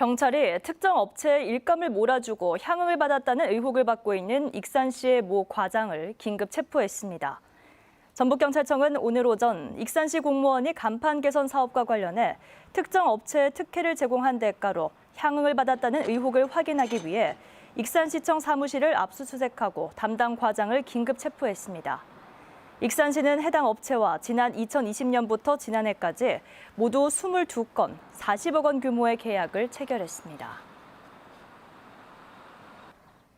경찰이 특정 업체에 일감을 몰아주고 향응을 받았다는 의혹을 받고 있는 익산시의 모 과장을 긴급 체포했습니다. 전북경찰청은 오늘 오전 익산시 공무원이 간판 개선 사업과 관련해 특정 업체에 특혜를 제공한 대가로 향응을 받았다는 의혹을 확인하기 위해 익산시청 사무실을 압수수색하고 담당 과장을 긴급 체포했습니다. 익산시는 해당 업체와 지난 2020년부터 지난해까지 모두 22건 40억 원 규모의 계약을 체결했습니다.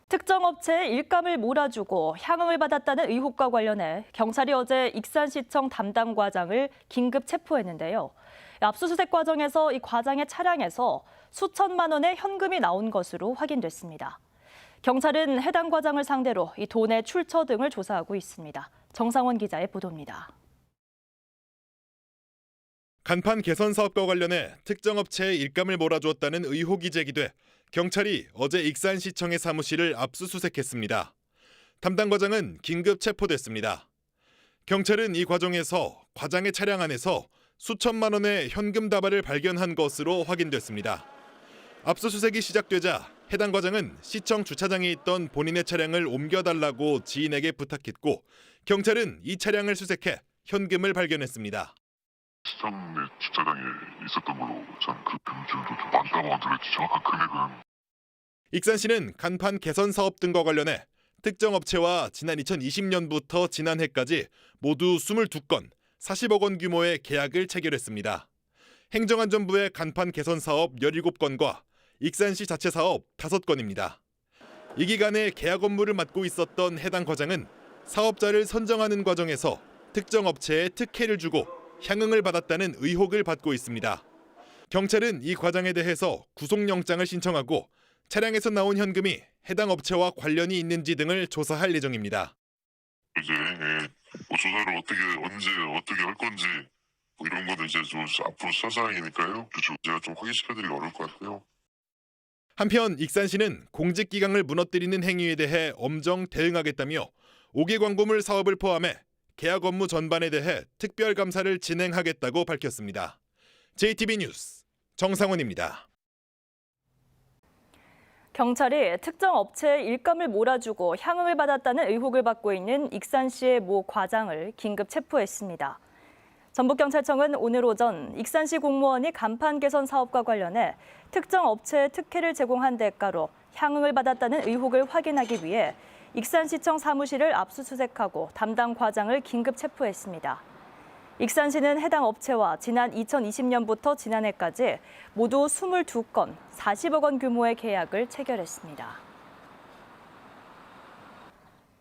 특정 업체에 일감을 몰아주고 향응을 받았다는 의혹과 관련해 경찰이 어제 익산시청 담당 과장을 긴급 체포했는데요. 압수수색 과정에서 이 과장의 차량에서 수천만 원의 현금이 나온 것으로 확인됐습니다. 경찰은 해당 과장을 상대로 이 돈의 출처 등을 조사하고 있습니다. 정상원 기자의 보도입니다. 간판 개선 사업과 관련해 특정 업체에 일감을 몰아주었다는 의혹이 제기돼 경찰이 어제 익산시청의 사무실을 압수수색했습니다. 담당 과장은 긴급 체포됐습니다. 경찰은 이 과정에서 과장의 차량 안에서 수천만 원의 현금 다발을 발견한 것으로 확인됐습니다. 압수수색이 시작되자 해당 과장은 시청 주차장에 있던 본인의 차량을 옮겨달라고 지인에게 부탁했고 경찰은 이 차량을 수색해 현금을 발견했습니다. 시청 내 주차장에 있었던 걸로 전 그 금줄도 좀 많다고 들었지 정확한 금액은. 익산시는 간판 개선 사업 등과 관련해 특정 업체와 지난 2020년부터 지난해까지 모두 22건 40억 원 규모의 계약을 체결했습니다. 행정안전부의 간판 개선 사업 17건과 익산시 자체 사업 5건입니다. 이 기간에 계약 업무를 맡고 있었던 해당 과장은 사업자를 선정하는 과정에서 특정 업체에 특혜를 주고 향응을 받았다는 의혹을 받고 있습니다. 경찰은 이 과장에 대해서 구속영장을 신청하고 차량에서 나온 현금이 해당 업체와 관련이 있는지 등을 조사할 예정입니다. 이제 조사를 언제 어떻게 할 건지 이런 거는 이제 좀 앞으로 수사 사항이니까요. 제가 좀 확인시켜드리기 어려울 것 같아요. 한편 익산시는 공직기강을 무너뜨리는 행위에 대해 엄정 대응하겠다며 5개 광고물 사업을 포함해 계약 업무 전반에 대해 특별감사를 진행하겠다고 밝혔습니다. JTB 뉴스 정상원입니다. 경찰이 특정 업체에 일감을 몰아주고 향응을 받았다는 의혹을 받고 있는 익산시의 모 과장을 긴급 체포했습니다. 전북경찰청은 오늘 오전 익산시 공무원이 간판 개선 사업과 관련해 특정 업체에 특혜를 제공한 대가로 향응을 받았다는 의혹을 확인하기 위해 익산시청 사무실을 압수수색하고 담당 과장을 긴급 체포했습니다. 익산시는 해당 업체와 지난 2020년부터 지난해까지 모두 22건 40억 원 규모의 계약을 체결했습니다.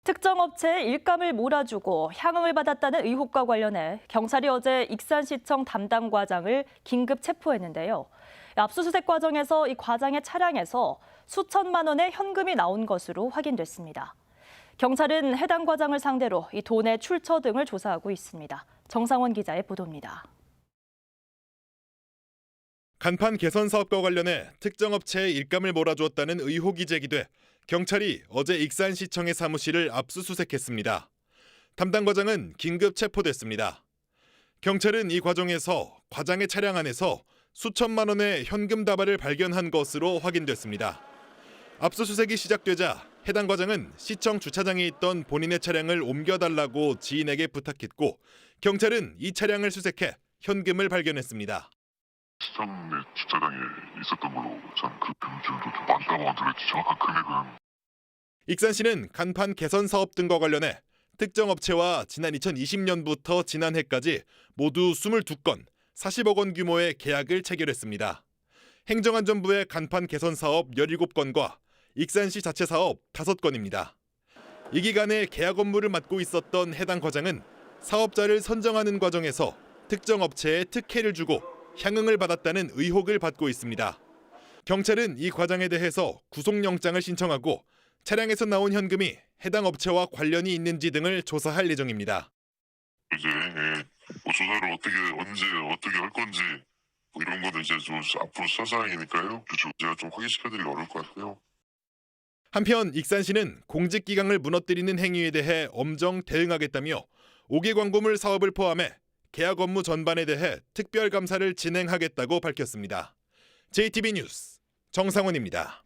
특정 업체에 일감을 몰아주고 향응을 받았다는 의혹과 관련해 경찰이 어제 익산시청 담당 과장을 긴급 체포했는데요. 압수수색 과정에서 이 과장의 차량에서 수천만 원의 현금이 나온 것으로 확인됐습니다. 경찰은 해당 과장을 상대로 이 돈의 출처 등을 조사하고 있습니다. 정상원 기자의 보도입니다. 간판 개선 사업과 관련해 특정 업체에 일감을 몰아주었다는 의혹이 제기돼 경찰이 어제 익산시청의 사무실을 압수수색했습니다. 담당 과장은 긴급 체포됐습니다. 경찰은 이 과정에서 과장의 차량 안에서 수천만 원의 현금 다발을 발견한 것으로 확인됐습니다. 압수수색이 시작되자 해당 과장은 시청 주차장에 있던 본인의 차량을 옮겨달라고 지인에게 부탁했고 경찰은 이 차량을 수색해 현금을 발견했습니다. 시청 내 주차장에 있었던 걸로 전 그 금줄도 좀 많다고 들었지 정확한 금액은. 익산시는 간판 개선 사업 등과 관련해 특정 업체와 지난 2020년부터 지난해까지 모두 22건 40억 원 규모의 계약을 체결했습니다. 행정안전부의 간판 개선 사업 17건과 익산시 자체 사업 5건입니다. 이 기간에 계약 업무를 맡고 있었던 해당 과장은 사업자를 선정하는 과정에서 특정 업체에 특혜를 주고 향응을 받았다는 의혹을 받고 있습니다. 경찰은 이 과장에 대해서 구속영장을 신청하고 차량에서 나온 현금이 해당 업체와 관련이 있는지 등을 조사할 예정입니다. 이제 조사를 언제 어떻게 할 건지 이런 거는 이제 좀 앞으로 수사 사항이니까요. 제가 좀 확인시켜드리기 어려울 것 같아요. 한편 익산시는 공직기강을 무너뜨리는 행위에 대해 엄정 대응하겠다며 5개 광고물 사업을 포함해 계약 업무 전반에 대해 특별감사를 진행하겠다고 밝혔습니다. JTB 뉴스 정상훈입니다.